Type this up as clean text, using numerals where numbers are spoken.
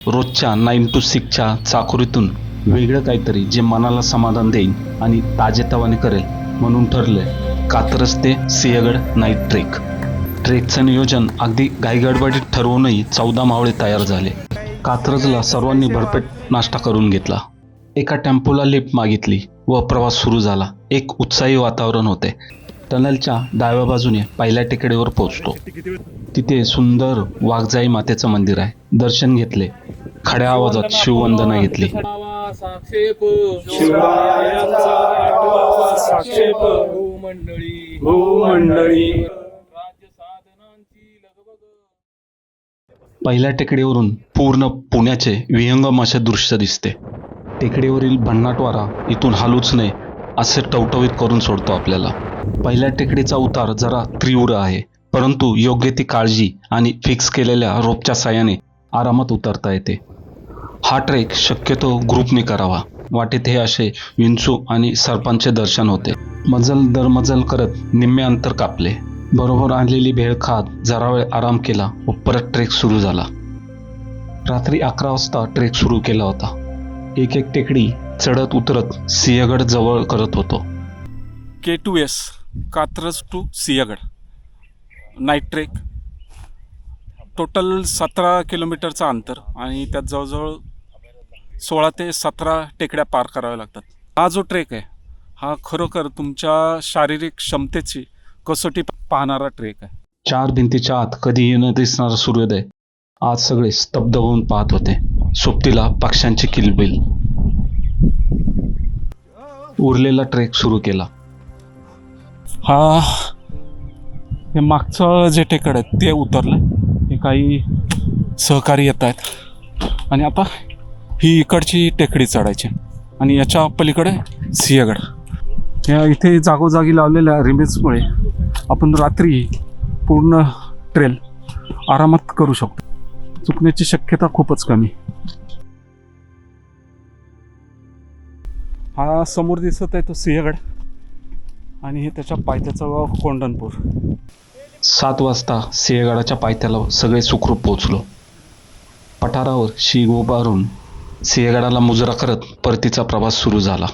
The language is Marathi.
रोजच्या 9 to 6च्या चाकुरीतून वेगळं काहीतरी जे मनाला समाधान देईल आणि ताजेतवाने करेल म्हणून ठरलंय कात्रज ते सिंहगड नाईट ट्रेक. ट्रेकचं नियोजन अगदी घाईगडबडीत ठरवूनही 14 मावळे तयार झाले. कात्रजला सर्वांनी भरपेट नाश्ता करून घेतला. एका टेम्पोला लिफ्ट मागितली व प्रवास सुरू झाला. एक उत्साही वातावरण होते. टनेलच्या डाव्या बाजूने पहिल्या टेकडीवर पोहोचतो. तिथे सुंदर वाघजाई मातेचं मंदिर आहे. दर्शन घेतले. खड्या आवाजात शिववंदना घेतली. पहिल्या टेकडीवरून पूर्ण पुण्याचे विहंगम असे दृश्य दिसते. टेकडीवरील भन्नाट वारा इथून हालूच नये असे टवटवीत करून सोडतो आपल्याला. पहिल्या टेकडीचा उतार जरा तीव्र आहे, परंतु योग्य ती काळजी आणि फिक्स केलेल्या रोपच्या साहाय्याने आरामात उतरता येते. हा ट्रेक शक्यतो ग्रुपने करावा. वाटेत हे असे विंचू आणि सर्पांचे दर्शन होते. मजल दर मजल करत निम्मे अंतर कापले. बरोबर आणलेली भेळ खात जरा वेळ आराम केला व परत ट्रेक सुरू झाला. रात्री 11 वाजता ट्रेक सुरू केला होता. एक एक टेकडी चढत उतरत सिंहगड जवळ करत होतो. K2S Katraj to Sinhagad night trek. Total 17 किलोमीटरचं अंतर आणि त्यात जवळजवळ 16 ते 17 टेकड्या पार कराव्या लागतात. हा जो ट्रेक आहे हा खरोखर तुमच्या शारीरिक क्षमतेची कसोटी पाहणारा ट्रेक आहे. 4 भिंतीच्या आत कधीही न दिसणारा सूर्योदय आज सगळे स्तब्ध होऊन पाहत होते. सोबतीला पक्ष्यांची किलबिल. उरलेला ट्रेक सुरू केला. हे मागचं जे टेकड आहे ते उतरलं. हे काही सहकारी येत आहेत आणि आता ही इकडची टेकडी चढायची आणि याच्या पलीकडे सिंहगड. या इथे जागोजागी लावलेल्या रिमेन्समुळे आपण रात्री पूर्ण ट्रेल आरामात करू शकतो. चुकण्याची शक्यता खूपच कमी. हा समोर दिसत आहे तो सिंहगड आणि हे त्याच्या पायथ्याचं गाव कोंढणपूर. 7 वाजता सिंहगडाच्या पायथ्याला सगळे सुखरूप पोहोचलो. पठारावर शीग उभारून सिंहगडाला मुजरा करत परतीचा प्रवास सुरू झाला.